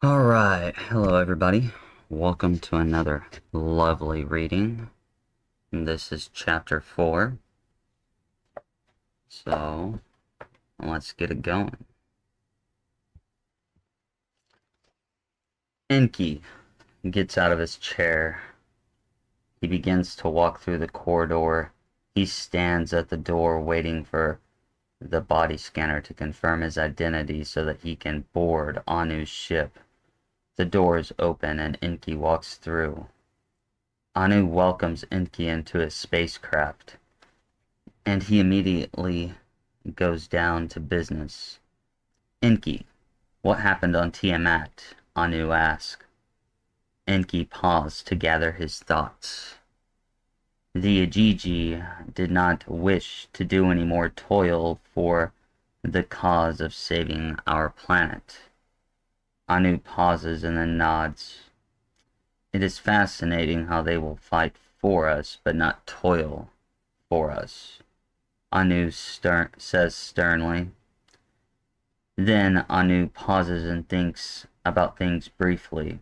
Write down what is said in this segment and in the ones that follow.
Alright, hello everybody. Welcome to another lovely reading. This is chapter 4. So, let's get it going. Enki gets out of his chair. He begins to walk through the corridor. He stands at the door waiting for the body scanner to confirm his identity so that he can board Anu's ship. The door is open and Enki walks through. Anu welcomes Enki into his spacecraft, and he immediately goes down to business. Enki, what happened on Tiamat? Anu asked. Enki paused to gather his thoughts. The Igigi did not wish to do any more toil for the cause of saving our planet. Anu pauses and then nods. It is fascinating how they will fight for us, but not toil for us, Anu says sternly. Then Anu pauses and thinks about things briefly.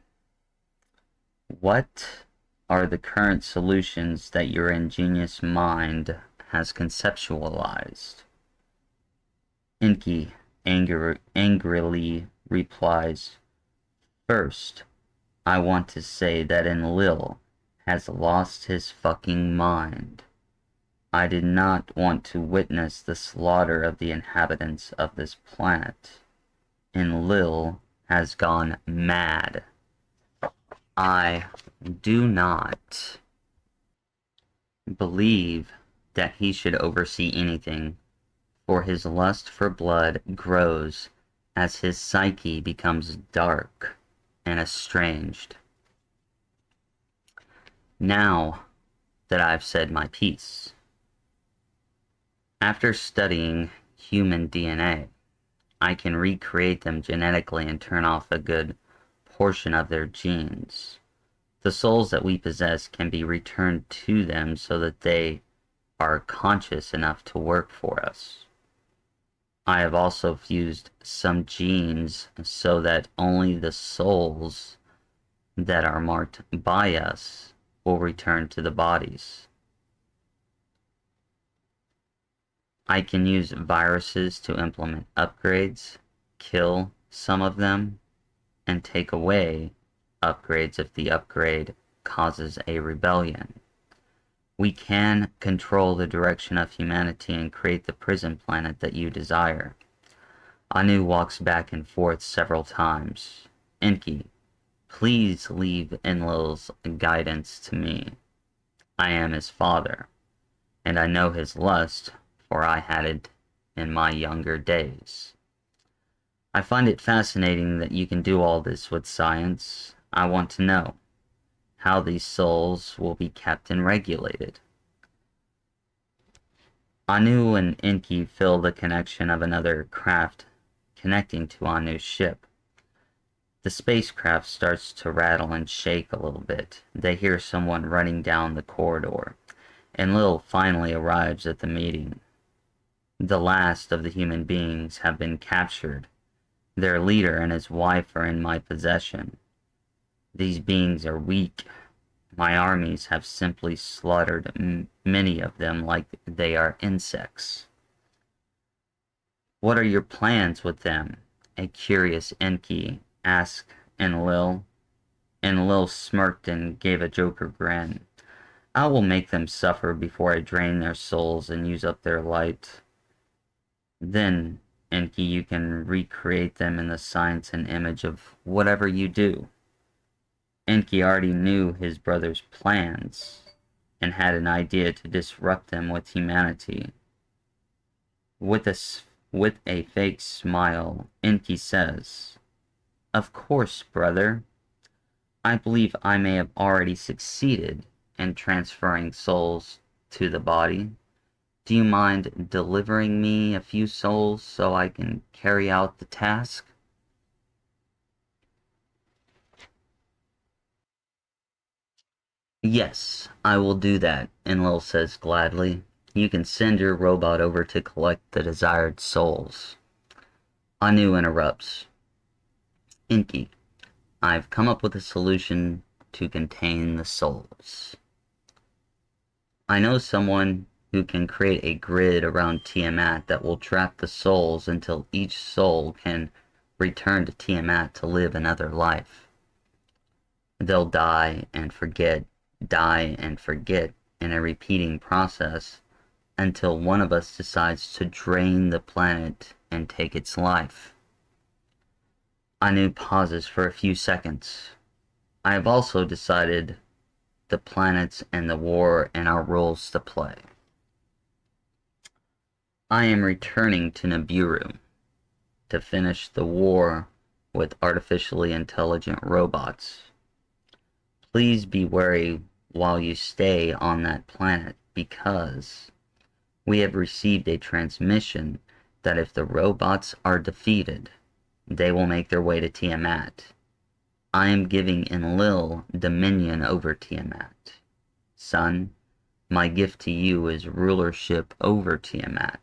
What are the current solutions that your ingenious mind has conceptualized? Enki angrily replies, First, I want to say that Enlil has lost his fucking mind. I did not want to witness the slaughter of the inhabitants of this planet. Enlil has gone mad. I do not believe that he should oversee anything, for his lust for blood grows as his psyche becomes dark and estranged. Now that I've said my piece, after studying human DNA, I can recreate them genetically and turn off a good portion of their genes. The souls that we possess can be returned to them so that they are conscious enough to work for us. I have also fused some genes so that only the souls that are marked by us will return to the bodies. I can use viruses to implement upgrades, kill some of them, and take away upgrades if the upgrade causes a rebellion. We can control the direction of humanity and create the prison planet that you desire. Anu walks back and forth several times. Enki, please leave Enlil's guidance to me. I am his father, and I know his lust, for I had it in my younger days. I find it fascinating that you can do all this with science. I want to know how these souls will be kept and regulated. Anu and Enki feel the connection of another craft connecting to Anu's ship. The spacecraft starts to rattle and shake a little bit. They hear someone running down the corridor. Enlil finally arrives at the meeting. The last of the human beings have been captured. Their leader and his wife are in my possession. These beings are weak. My armies have simply slaughtered many of them like they are insects. What are your plans with them? A curious Enki asked Enlil. Enlil smirked and gave a joker grin. I will make them suffer before I drain their souls and use up their light. Then, Enki, you can recreate them in the science and image of whatever you do. Enki already knew his brother's plans and had an idea to disrupt them with humanity. With a fake smile, Enki says, Of course, brother. I believe I may have already succeeded in transferring souls to the body. Do you mind delivering me a few souls so I can carry out the task? Yes, I will do that, Enlil says gladly. You can send your robot over to collect the desired souls. Anu interrupts. Enki, I've come up with a solution to contain the souls. I know someone who can create a grid around Tiamat that will trap the souls until each soul can return to Tiamat to live another life. They'll die and forget in a repeating process until one of us decides to drain the planet and take its life. Anu pauses for a few seconds. I have also decided the planets and the war and our roles to play. I am returning to Nibiru to finish the war with artificially intelligent robots. Please be wary while you stay on that planet because we have received a transmission that if the robots are defeated, they will make their way to Tiamat. I am giving Enlil dominion over Tiamat. Son, my gift to you is rulership over Tiamat.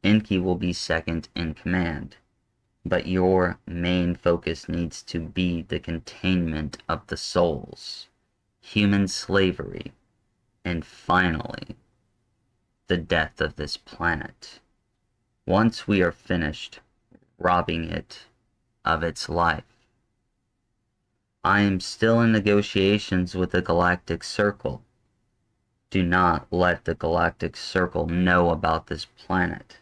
Enki will be second in command, but your main focus needs to be the containment of the souls, human slavery, and finally, the death of this planet. Once we are finished robbing it of its life, I am still in negotiations with the Galactic Circle. Do not let the Galactic Circle know about this planet.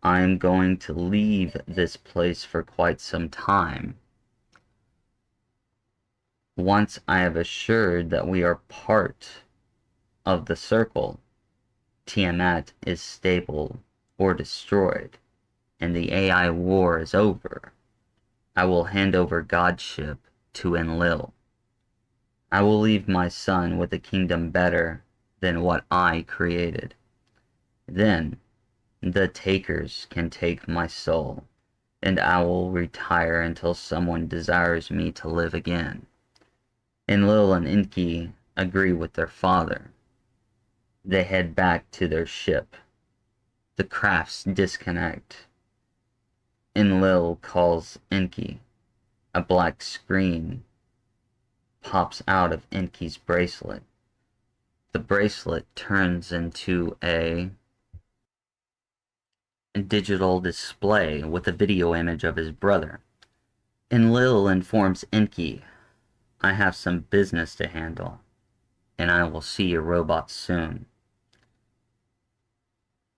I am going to leave this place for quite some time. Once I have assured that we are part of the Circle, Tiamat is stable or destroyed, and the AI war is over, I will hand over Godship to Enlil. I will leave my son with a kingdom better than what I created. Then the takers can take my soul, and I will retire until someone desires me to live again. Enlil and Enki agree with their father. They head back to their ship. The crafts disconnect. Enlil calls Enki. A black screen pops out of Enki's bracelet. The bracelet turns into a digital display with a video image of his brother. Enlil informs Enki, I have some business to handle, and I will see your robot soon.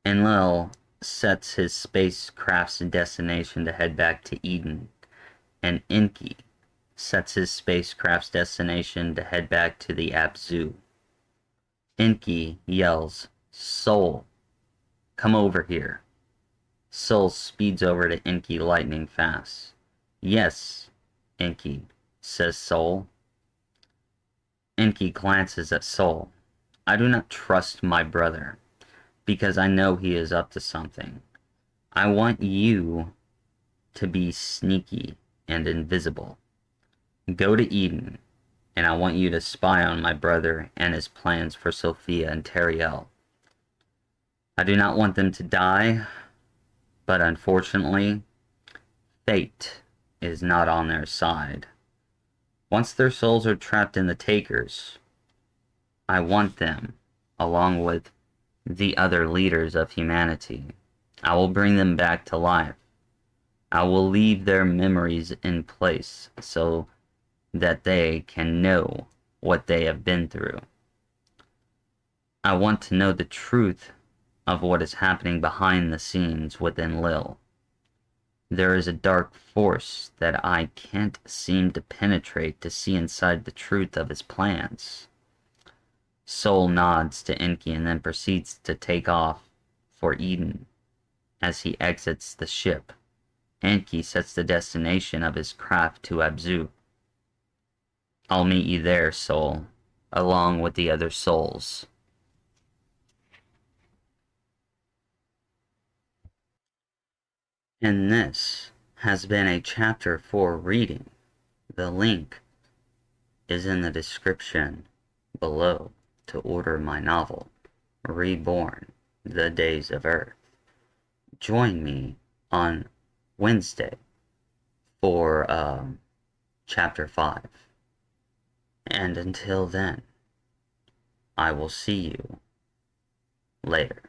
Enlil sets his spacecraft's destination to head back to Eden, and Enki sets his spacecraft's destination to head back to the Abzu. Enki yells, Soul, come over here. Soul speeds over to Enki lightning fast. Yes, Enki, says Soul. Enki glances at Soul. I do not trust my brother, because I know he is up to something. I want you to be sneaky and invisible. Go to Eden, and I want you to spy on my brother and his plans for Sophia and Teriel. I do not want them to die, but unfortunately, fate is not on their side. Once their souls are trapped in the takers, I want them, along with the other leaders of humanity. I will bring them back to life. I will leave their memories in place so that they can know what they have been through. I want to know the truth of what is happening behind the scenes within Lil. There is a dark force that I can't seem to penetrate to see inside the truth of his plans. Soul nods to Enki and then proceeds to take off for Eden. As he exits the ship, Enki sets the destination of his craft to Abzu. I'll meet you there, Soul, along with the other souls. And this has been a chapter 4 reading. The link is in the description below to order my novel, Reborn, The Days of Earth. Join me on Wednesday for Chapter 5. And until then, I will see you later.